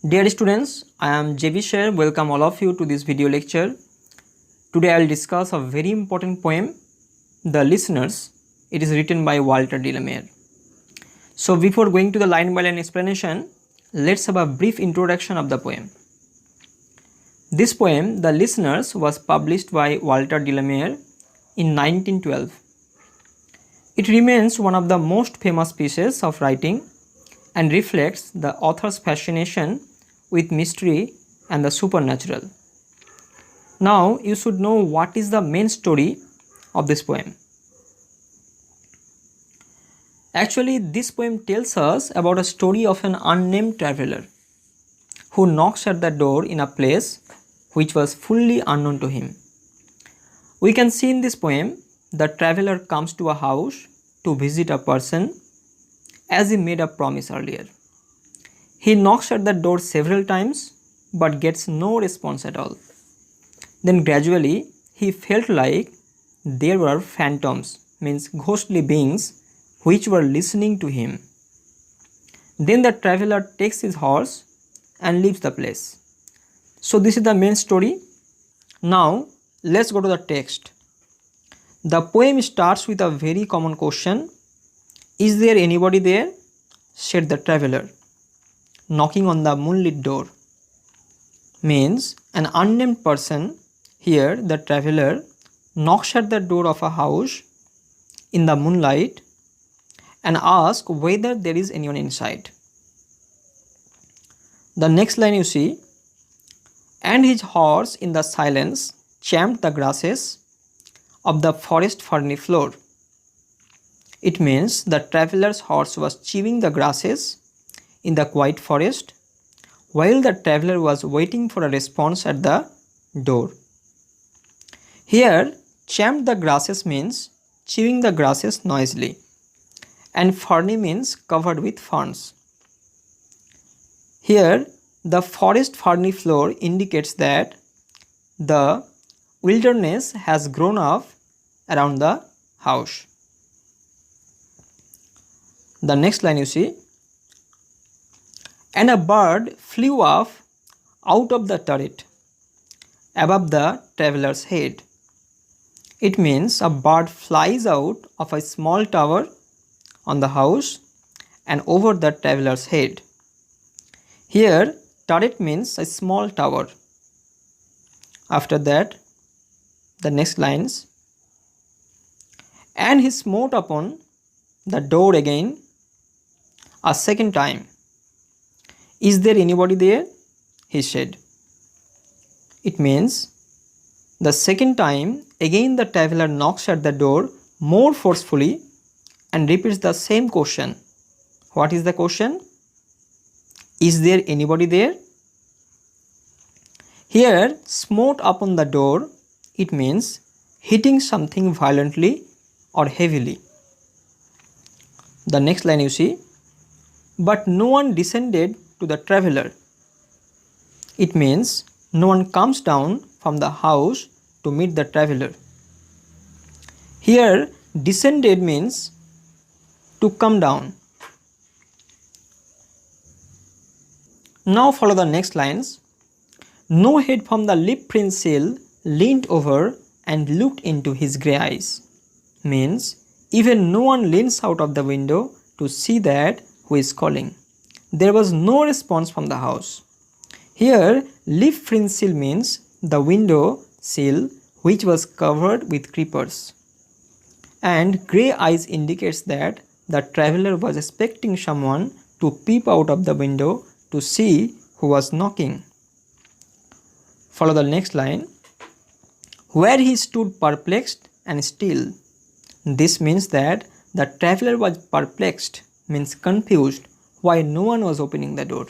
Dear students, I am JB Sher. Welcome all of you to this video lecture. Today I will discuss a very important poem, The Listeners. It is written by Walter de la Mare. So before going to the line by line explanation, let's have a brief introduction of the poem. This poem, The Listeners, was published by Walter de la Mare in 1912. It remains one of the most famous pieces of writing and reflects the author's fascination with mystery and the supernatural. Now you should know what is the main story of this poem. Actually, this poem tells us about a story of an unnamed traveler who knocks at the door in a place which was fully unknown to him. We can see in this poem the traveler comes to a house to visit a person as he made a promise earlier. He knocks at the door several times but gets no response at all. Then gradually he felt like there were phantoms, means ghostly beings, which were listening to him. Then the traveler takes his horse and leaves the place. So this is the main story. Now let's go to the text. The poem starts with a very common question. Is there anybody there? Said the traveler, knocking on the moonlit door. Means an unnamed person. Here the traveler knocks at the door of a house in the moonlight and asks whether there is anyone inside. The next line you see, and his horse in the silence champed the grasses of the forest ferny floor. It means the traveler's horse was chewing the grasses in the quiet forest while the traveler was waiting for a response at the door. Here, champed the grasses means chewing the grasses noisily, and ferny means covered with ferns. Here, the forest ferny floor indicates that the wilderness has grown up around the house. The next line you see, and a bird flew off out of the turret above the traveler's head. It means a bird flies out of a small tower on the house and over the traveler's head. Here, turret means a small tower. After that, the next lines, and he smote upon the door again a second time. Is there anybody there? He said. It means the second time again the traveler knocks at the door more forcefully and repeats the same question. What is the question? Is there anybody there? Here, smote upon the door, it means hitting something violently or heavily. The next line you see, but no one descended to the traveler. It means no one comes down from the house to meet the traveler. Here, descended means to come down. Now follow the next lines. No head from the leaf-fringed sill leaned over and looked into his grey eyes. Means even no one leans out of the window to see that who is calling. There was no response from the house. Here, leaf-fringed sill means the window sill which was covered with creepers. And grey eyes indicates that the traveler was expecting someone to peep out of the window to see who was knocking. Follow the next line. Where he stood perplexed and still. This means that the traveler was perplexed, means confused, why no one was opening the door.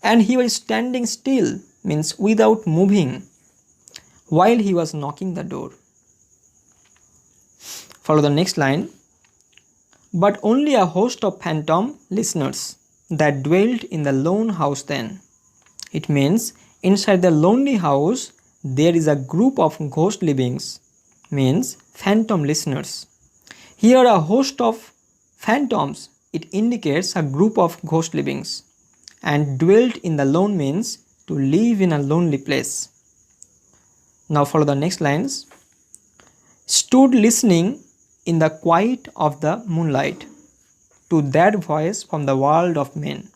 And he was standing still, means without moving, while he was knocking the door. Follow the next line. But only a host of phantom listeners that dwelt in the lone house then. It means inside the lonely house there is a group of ghostly beings, means phantom listeners. Here a host of phantoms, it indicates a group of ghostly beings. and dwelt in the lone means to live in a lonely place. Now follow the next lines. Stood listening in the quiet of the moonlight to that voice from the world of men.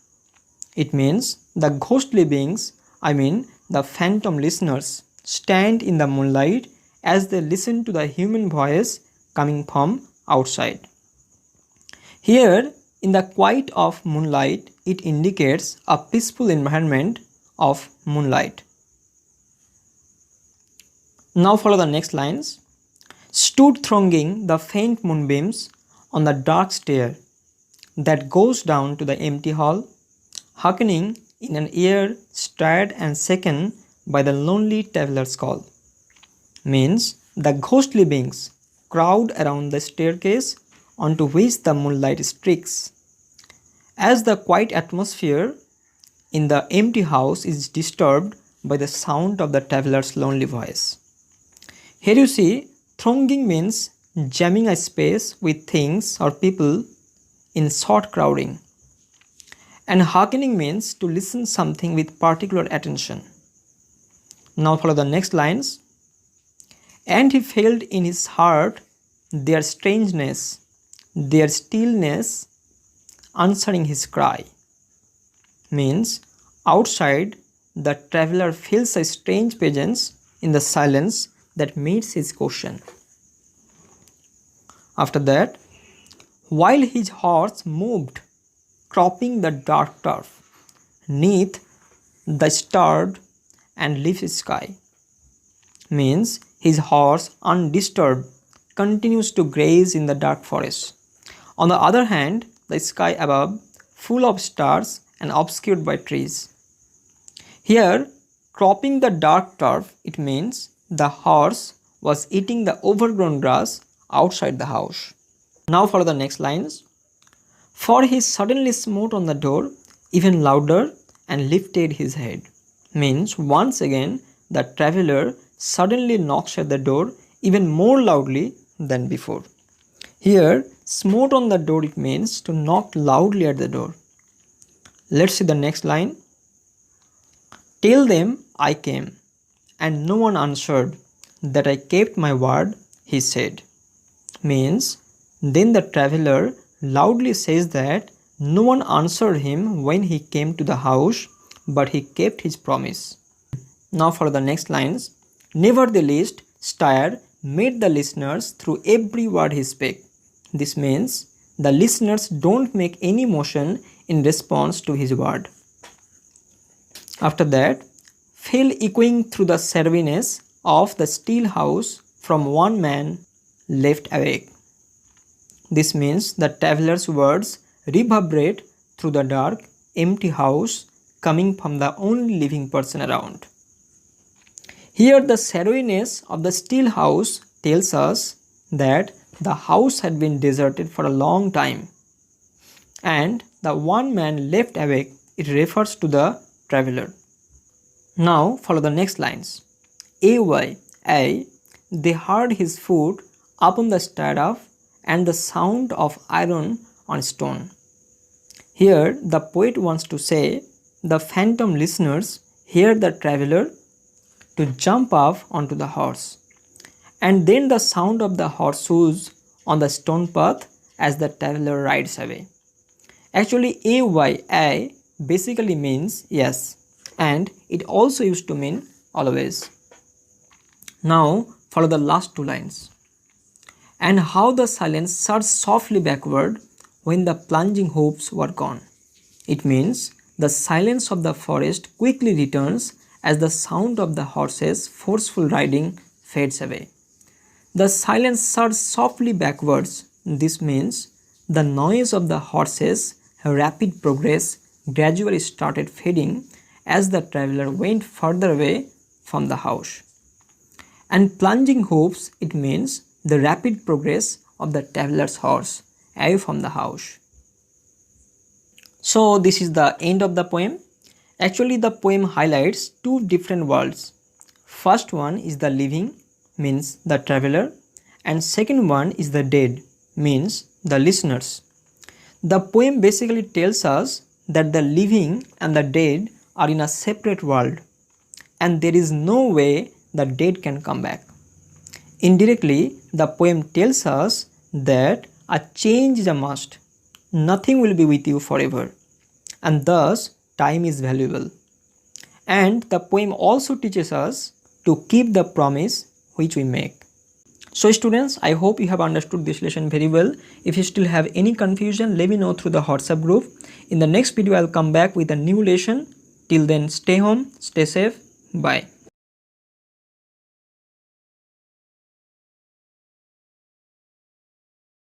It means the ghostly beings, the phantom listeners, stand in the moonlight as they listen to the human voice coming from outside. Here, in the quiet of moonlight, it indicates a peaceful environment of moonlight. Now follow the next lines. Stood thronging the faint moonbeams on the dark stair that goes down to the empty hall, hearkening in an ear stirred and shaken by the lonely traveller's call. Means the ghostly beings crowd around the staircase onto which the moonlight streaks. As the quiet atmosphere in the empty house is disturbed by the sound of the traveller's lonely voice. Here you see, thronging means jamming a space with things or people in short crowding. And hearkening means to listen something with particular attention. Now follow the next lines. And he felt in his heart their strangeness, their stillness answering his cry. Means outside the traveler feels a strange presence in the silence that meets his question. After that, while his horse moved, cropping the dark turf, neath the starred and leafy sky. Means his horse, undisturbed, continues to graze in the dark forest. On the other hand, the sky above, full of stars and obscured by trees. Here, cropping the dark turf, it means the horse was eating the overgrown grass outside the house. Now follow the next lines. For he suddenly smote on the door even louder and lifted his head. Means once again the traveler suddenly knocks at the door even more loudly than before. Here, smote on the door, it means to knock loudly at the door. Let's see the next line. Tell them I came, and no one answered, that I kept my word, he said. Means then the traveler loudly says that no one answered him when he came to the house, but he kept his promise. Now for the next lines. Nevertheless, Steyr made the listeners through every word he spake. This means the listeners don't make any motion in response to his word. After that, fell echoing through the shadowiness of the still house from one man left awake. This means the traveler's words reverberate through the dark, empty house coming from the only living person around. Here the shadowiness of the still house tells us that the house had been deserted for a long time, and the one man left awake, it refers to the traveler. Now follow the next lines. They heard his foot upon the stairway and the sound of iron on stone. Here the poet wants to say the phantom listeners hear the traveler to jump off onto the horse, and then the sound of the horse hooves on the stone path as the traveler rides away. Actually, A basically means yes, and it also used to mean always. Now follow the last two lines. And how the silence surged softly backward when the plunging hoofs were gone. It means the silence of the forest quickly returns as the sound of the horse's forceful riding fades away. The silence surged softly backwards. This means the noise of the horse's rapid progress gradually started fading as the traveler went further away from the house. And plunging hoofs, it means the rapid progress of the traveler's horse away from the house. So this is the end of the poem. Actually, the poem highlights two different worlds. First one is the living, means the traveler, and second one is the dead, means the listeners. The poem basically tells us that the living and the dead are in a separate world and there is no way the dead can come back. Indirectly, the poem tells us that a change is a must. Nothing will be with you forever, and thus time is valuable. And the poem also teaches us to keep the promise which we make. So students, I hope you have understood this lesson very well. If you still have any confusion, let me know through the WhatsApp group. In the next video, I'll come back with a new lesson. Till then, stay home, stay safe, bye.